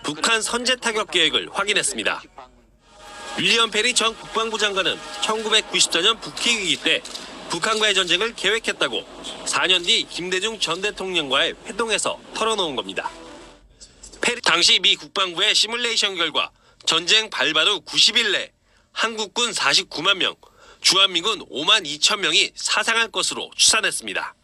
북한 선제 타격 계획을 확인했습니다. 윌리엄 페리 전 국방부 장관은 1994년 북핵 위기 때 북한과의 전쟁을 계획했다고 4년 뒤 김대중 전 대통령과의 회동에서 털어놓은 겁니다. 페리 당시 미 국방부의 시뮬레이션 결과 전쟁 발발 후 90일 내 한국군 49만 명, 주한미군 5만 2천 명이 사상할 것으로 추산했습니다.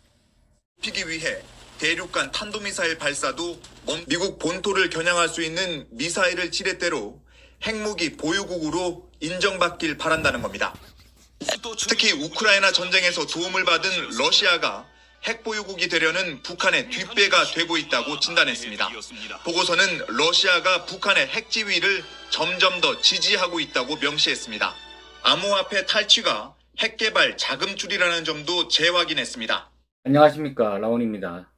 피기 위해 대륙간 탄도미사일 발사도 미국 본토를 겨냥할 수 있는 미사일을 지렛대로 핵무기 보유국으로 인정받길 바란다는 겁니다. 특히 우크라이나 전쟁에서 도움을 받은 러시아가 핵 보유국이 되려는 북한의 뒷배가 되고 있다고 진단했습니다. 보고서는 러시아가 북한의 핵 지위를 점점 더 지지하고 있다고 명시했습니다. 암호화폐 탈취가 핵 개발 자금줄이라는 점도 재확인했습니다. 안녕하십니까, 라온입니다.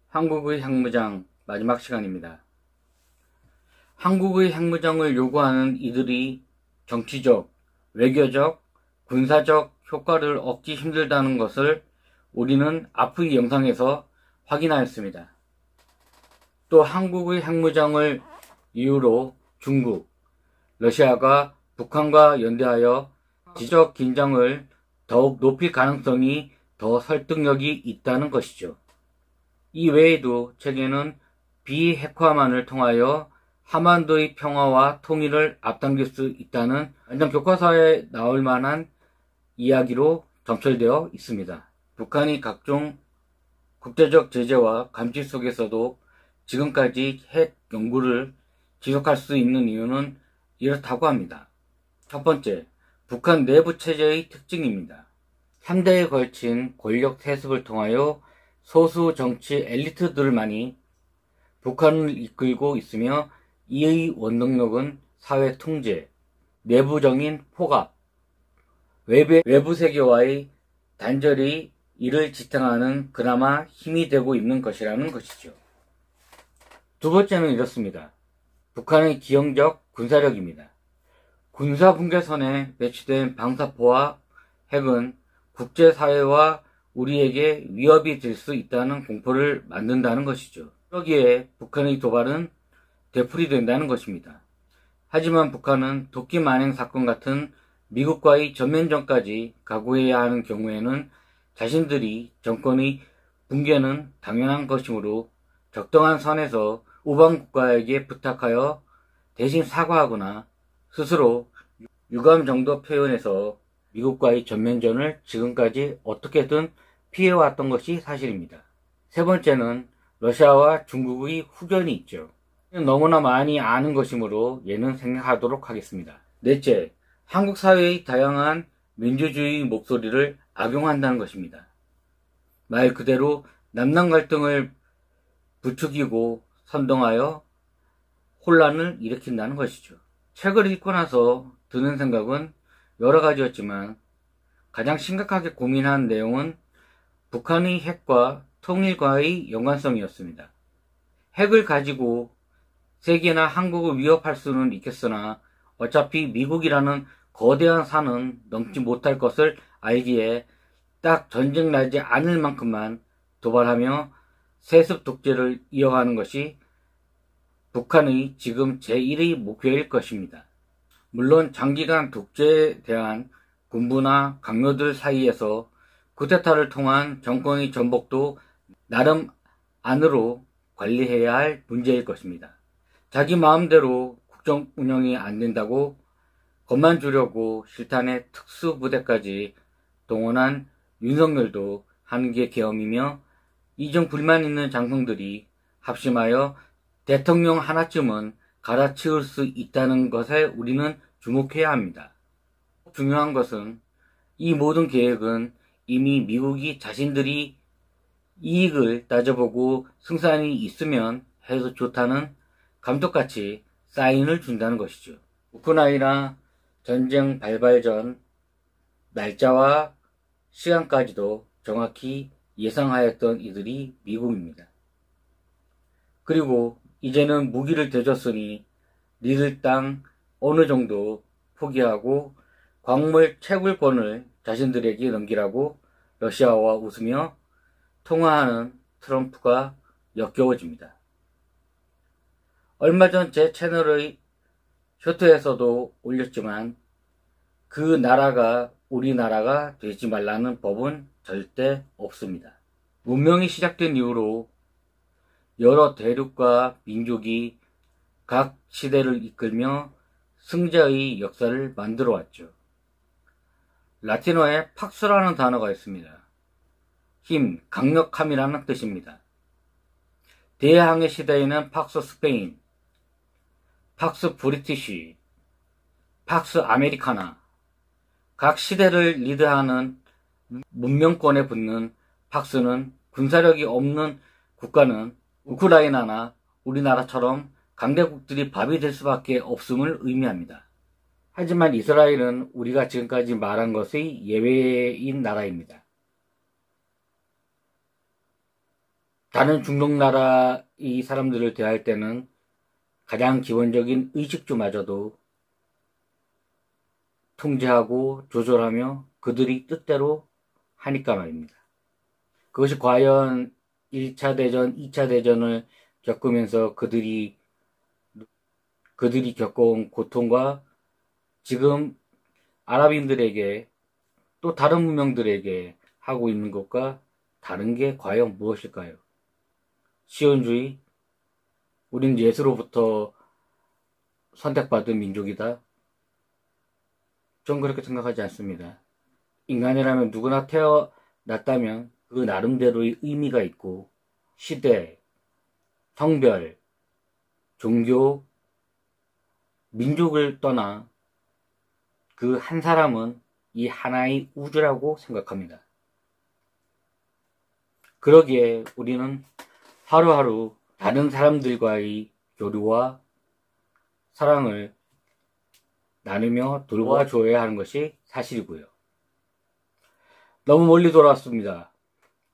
한국의 핵무장 마지막 시간입니다. 한국의 핵무장을 요구하는 이들이 정치적, 외교적, 군사적 효과를 얻기 힘들다는 것을 우리는 앞의 영상에서 확인하였습니다. 또 한국의 핵무장을 이유로 중국, 러시아가 북한과 연대하여 지적 긴장을 더욱 높일 가능성이 더 설득력이 있다는 것이죠. 이 외에도 책에는 비핵화만을 통하여 한반도의 평화와 통일을 앞당길 수 있다는 완전 교과서에 나올 만한 이야기로 점철되어 있습니다. 북한이 각종 국제적 제재와 감시 속에서도 지금까지 핵 연구를 지속할 수 있는 이유는 이렇다고 합니다. 첫 번째, 북한 내부 체제의 특징입니다. 3대에 걸친 권력 세습을 통하여 소수 정치 엘리트들만이 북한을 이끌고 있으며 이의 원동력은 사회 통제, 내부적인 포갑, 외부 세계와의 단절이 이를 지탱하는 그나마 힘이 되고 있는 것이라는 것이죠. 두 번째는 이렇습니다. 북한의 기형적 군사력입니다. 군사분계선에 배치된 방사포와 핵은 국제사회와 우리에게 위협이 될 수 있다는 공포를 만든다는 것이죠. 여기에 북한의 도발은 되풀이된다는 것입니다. 하지만 북한은 도끼 만행 사건 같은 미국과의 전면전까지 각오해야 하는 경우에는 자신들이 정권의 붕괴는 당연한 것이므로 적당한 선에서 우방 국가에게 부탁하여 대신 사과하거나 스스로 유감 정도 표현해서 미국과의 전면전을 지금까지 어떻게든 피해왔던 것이 사실입니다. 세 번째는 러시아와 중국의 후견이 있죠. 너무나 많이 아는 것이므로 얘는 생략하도록 하겠습니다. 넷째, 한국 사회의 다양한 민주주의 목소리를 악용한다는 것입니다. 말 그대로 남남 갈등을 부추기고 선동하여 혼란을 일으킨다는 것이죠. 책을 읽고 나서 드는 생각은 여러 가지였지만 가장 심각하게 고민한 내용은 북한의 핵과 통일과의 연관성이었습니다. 핵을 가지고 세계나 한국을 위협할 수는 있겠으나 어차피 미국이라는 거대한 산은 넘지 못할 것을 알기에 딱 전쟁 나지 않을 만큼만 도발하며 세습 독재를 이어가는 것이 북한의 지금 제1의 목표일 것입니다. 물론 장기간 독재에 대한 군부나 강요들 사이에서 쿠데타를 통한 정권의 전복도 나름 안으로 관리해야 할 문제일 것입니다. 자기 마음대로 국정 운영이 안 된다고 겁만 주려고 실탄의 특수부대까지 동원한 윤석열도 한계 계엄이며 이중 불만 있는 장성들이 합심하여 대통령 하나쯤은 갈아치울 수 있다는 것에 우리는 주목해야 합니다. 중요한 것은 이 모든 계획은 이미 미국이 자신들이 이익을 따져보고 승산이 있으면 해서 좋다는 감독같이 사인을 준다는 것이죠. 우크라이나 전쟁 발발 전 날짜와 시간까지도 정확히 예상하였던 이들이 미국입니다. 그리고 이제는 무기를 대줬으니 니들 땅 어느 정도 포기하고 광물 채굴권을 자신들에게 넘기라고 러시아와 웃으며 통화하는 트럼프가 역겨워집니다. 얼마 전 제 채널의 쇼트에서도 올렸지만 그 나라가 우리나라가 되지 말라는 법은 절대 없습니다. 문명이 시작된 이후로 여러 대륙과 민족이 각 시대를 이끌며 승자의 역사를 만들어 왔죠. 라틴어에 팍스라는 단어가 있습니다. 힘, 강력함이라는 뜻입니다. 대항해 시대에는 팍스 스페인, 팍스 브리티시, 팍스 아메리카나, 각 시대를 리드하는 문명권에 붙는 팍스는 군사력이 없는 국가는 우크라이나나 우리나라처럼 강대국들이 밥이 될 수밖에 없음을 의미합니다. 하지만 이스라엘은 우리가 지금까지 말한 것의 예외인 나라입니다. 다른 중동 나라의 사람들을 대할 때는 가장 기본적인 의식주마저도 통제하고 조절하며 그들이 뜻대로 하니까 말입니다. 그것이 과연 1차 대전, 2차 대전을 겪으면서 그들이 겪어온 고통과 지금 아랍인들에게 또 다른 문명들에게 하고 있는 것과 다른 게 과연 무엇일까요? 시온주의, 우린 예수로부터 선택받은 민족이다. 전 그렇게 생각하지 않습니다. 인간이라면 누구나 태어났다면 그 나름대로의 의미가 있고 시대, 성별, 종교, 민족을 떠나 그 한 사람은 이 하나의 우주라고 생각합니다. 그러기에 우리는 하루하루 다른 사람들과의 교류와 사랑을 나누며 돌봐줘야 하는 것이 사실이고요. 너무 멀리 돌아왔습니다.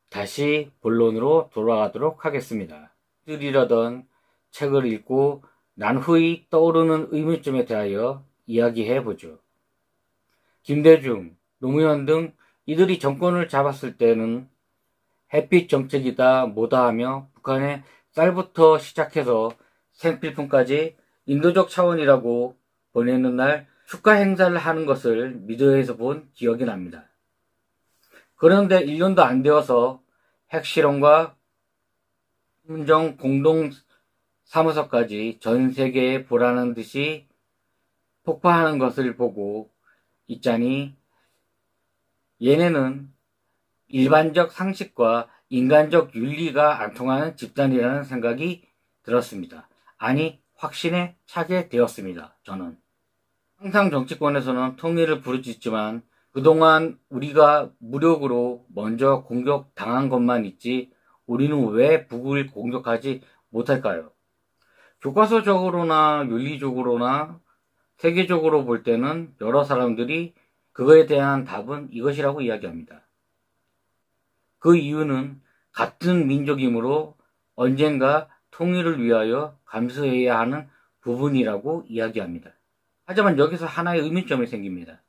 다시 본론으로 돌아가도록 하겠습니다. 읽으려던 책을 읽고 난 후에 떠오르는 의문점에 대하여 이야기해보죠. 김대중, 노무현 등 이들이 정권을 잡았을 때는 햇빛 정책이다 뭐다 하며 북한에 쌀부터 시작해서 생필품까지 인도적 차원이라고 보내는 날 축하 행사를 하는 것을 미디어에서 본 기억이 납니다. 그런데 1년도 안 되어서 핵실험과 김정 공동사무소까지 전 세계에 보라는 듯이 폭파하는 것을 보고 있자니 얘네는 일반적 상식과 인간적 윤리가 안 통하는 집단이라는 생각이 들었습니다. 아니, 확신에 차게 되었습니다. 저는. 항상 정치권에서는 통일을 부르짖지만 그동안 우리가 무력으로 먼저 공격당한 것만 있지 우리는 왜 북을 공격하지 못할까요? 교과서적으로나 윤리적으로나 세계적으로 볼 때는 여러 사람들이 그거에 대한 답은 이것이라고 이야기합니다. 그 이유는 같은 민족이므로 언젠가 통일을 위하여 감수해야 하는 부분이라고 이야기합니다. 하지만 여기서 하나의 의문점이 생깁니다.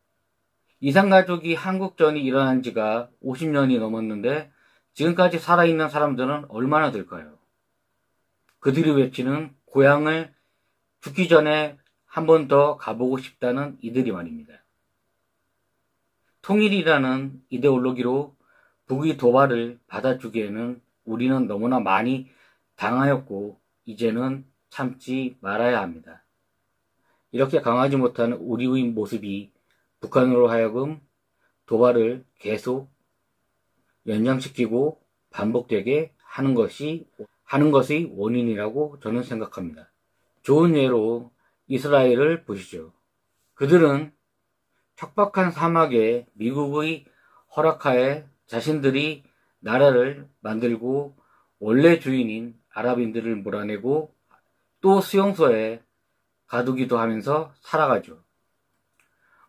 이산가족이 한국전이 일어난 지가 50년이 넘었는데 지금까지 살아있는 사람들은 얼마나 될까요? 그들이 외치는 고향을 죽기 전에 한 번 더 가보고 싶다는 이들이 말입니다. 통일이라는 이데올로기로 북의 도발을 받아주기에는 우리는 너무나 많이 당하였고 이제는 참지 말아야 합니다. 이렇게 강하지 못한 우리의 모습이 북한으로 하여금 도발을 계속 연장시키고 반복되게 하는 것의 원인이라고 저는 생각합니다. 좋은 예로 이스라엘을 보시죠. 그들은 척박한 사막에 미국의 허락하에 자신들이 나라를 만들고 원래 주인인 아랍인들을 몰아내고 또 수용소에 가두기도 하면서 살아가죠.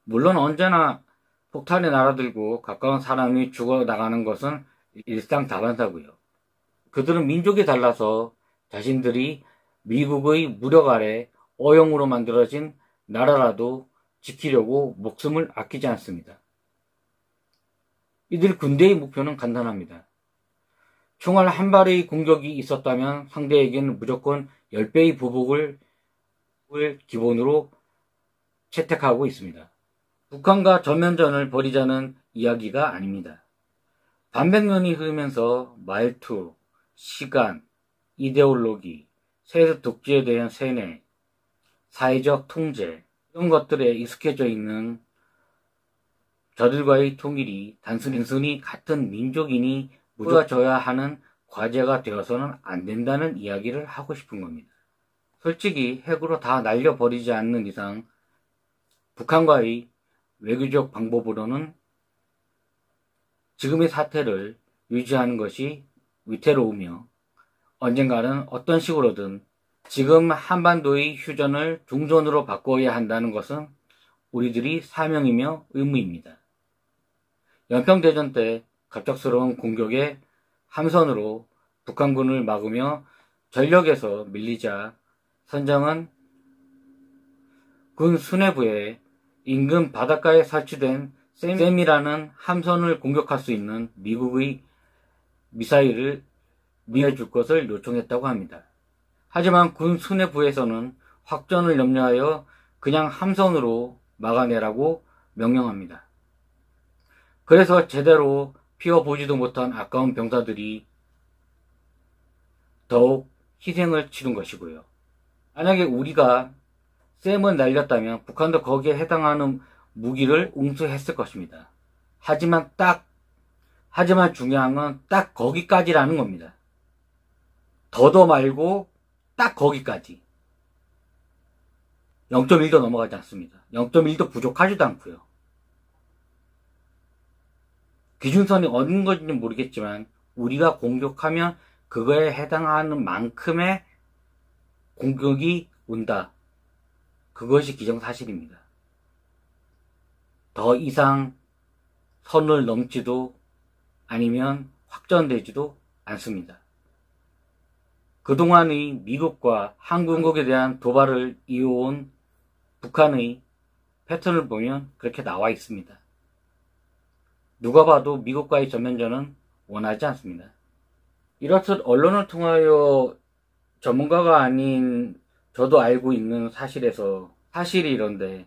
물론 언제나 폭탄에 날아들고 가까운 사람이 죽어나가는 것은 일상다반사고요. 그들은 민족이 달라서 자신들이 미국의 무력 아래 어용으로 만들어진 나라라도 지키려고 목숨을 아끼지 않습니다. 이들 군대의 목표는 간단합니다. 총알 한 발의 공격이 있었다면 상대에게는 무조건 10배의 보복을 기본으로 채택하고 있습니다. 북한과 전면전을 벌이자는 이야기가 아닙니다. 반백년이 흐르면서 말투, 시간, 이데올로기, 세습 독재에 대한 세뇌, 사회적 통제 이런 것들에 익숙해져 있는 저들과의 통일이 단순히 같은 민족인이 무너져야 하는 과제가 되어서는 안 된다는 이야기를 하고 싶은 겁니다. 솔직히 핵으로 다 날려버리지 않는 이상 북한과의 외교적 방법으로는 지금의 사태를 유지하는 것이 위태로우며 언젠가는 어떤 식으로든 지금 한반도의 휴전을 중전으로 바꿔야 한다는 것은 우리들이 사명이며 의무입니다. 연평대전 때 갑작스러운 공격에 함선으로 북한군을 막으며 전력에서 밀리자 선장은 군 수뇌부에 인근 바닷가에 설치된 샘이라는 함선을 공격할 수 있는 미국의 미사일을 미해줄 것을 요청했다고 합니다. 하지만 군 수뇌부에서는 확전을 염려하여 그냥 함선으로 막아내라고 명령합니다. 그래서 제대로 피워보지도 못한 아까운 병사들이 더욱 희생을 치른 것이고요. 만약에 우리가 샘을 날렸다면 북한도 거기에 해당하는 무기를 응수했을 것입니다. 하지만 중요한 건 딱 거기까지라는 겁니다. 더도 말고 딱 거기까지. 0.1도 넘어가지 않습니다. 0.1도 부족하지도 않고요. 기준선이 어느 건지는 모르겠지만 우리가 공격하면 그거에 해당하는 만큼의 공격이 온다. 그것이 기정사실입니다. 더 이상 선을 넘지도 아니면 확전되지도 않습니다. 그동안의 미국과 한국에 대한 도발을 이어온 북한의 패턴을 보면 그렇게 나와 있습니다. 누가 봐도 미국과의 전면전은 원하지 않습니다. 이렇듯 언론을 통하여 전문가가 아닌 저도 알고 있는 사실이 이런데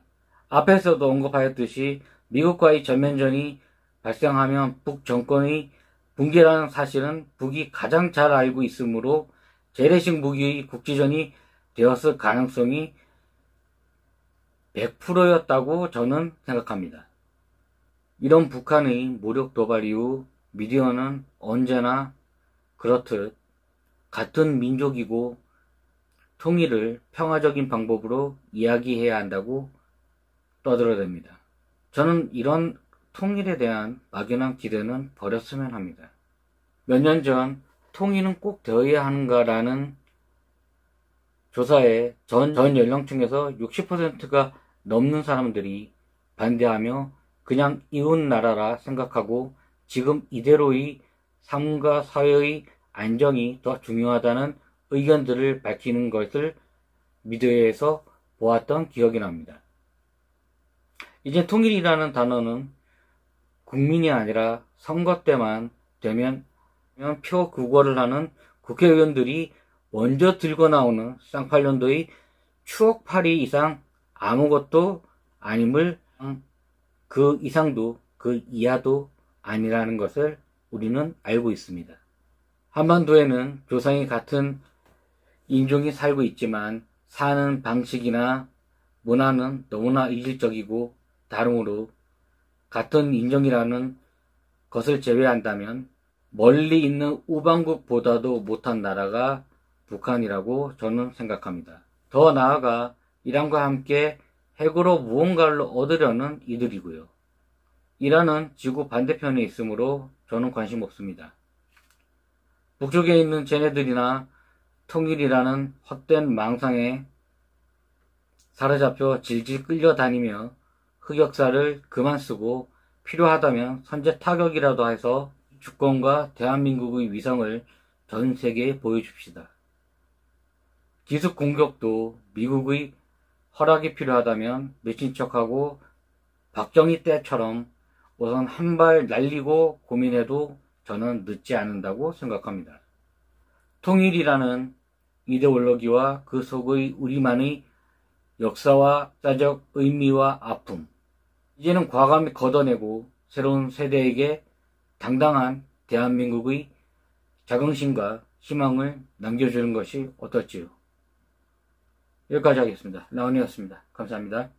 앞에서도 언급하였듯이 미국과의 전면전이 발생하면 북 정권의 붕괴라는 사실은 북이 가장 잘 알고 있으므로 재래식 무기의 국지전이 되었을 가능성이 100%였다고 저는 생각합니다. 이런 북한의 무력 도발 이후 미디어는 언제나 그렇듯 같은 민족이고 통일을 평화적인 방법으로 이야기해야 한다고 떠들어댑니다. 저는 이런 통일에 대한 막연한 기대는 버렸으면 합니다. 몇 년 전 통일은 꼭 되어야 하는가라는 조사에 전 연령층에서 60%가 넘는 사람들이 반대하며 그냥 이웃 나라라 생각하고 지금 이대로의 삶과 사회의 안정이 더 중요하다는 의견들을 밝히는 것을 미디어에서 보았던 기억이 납니다. 이제 통일이라는 단어는 국민이 아니라 선거 때만 되면 표 구걸을 하는 국회의원들이 먼저 들고 나오는 쌍팔년도의 추억팔이 이상 아무것도 아님을 그 이상도 그 이하도 아니라는 것을 우리는 알고 있습니다. 한반도에는 조상이 같은 인종이 살고 있지만 사는 방식이나 문화는 너무나 이질적이고 다르므로 같은 인종이라는 것을 제외한다면 멀리 있는 우방국보다도 못한 나라가 북한이라고 저는 생각합니다. 더 나아가 이란과 함께 핵으로 무언가를 얻으려는 이들이고요. 이란은 지구 반대편에 있으므로 저는 관심 없습니다. 북쪽에 있는 쟤네들이나 통일이라는 헛된 망상에 사로잡혀 질질 끌려다니며 흑역사를 그만 쓰고 필요하다면 선제 타격이라도 해서 주권과 대한민국의 위성을 전 세계에 보여줍시다. 기습 공격도 미국의 허락이 필요하다면 미친 척하고 박정희 때처럼 우선 한 발 날리고 고민해도 저는 늦지 않는다고 생각합니다. 통일이라는 이데올로기와 그 속의 우리만의 역사와 사적 의미와 아픔. 이제는 과감히 걷어내고 새로운 세대에게 당당한 대한민국의 자긍심과 희망을 남겨주는 것이 어떨지요. 여기까지 하겠습니다. 라온이었습니다. 감사합니다.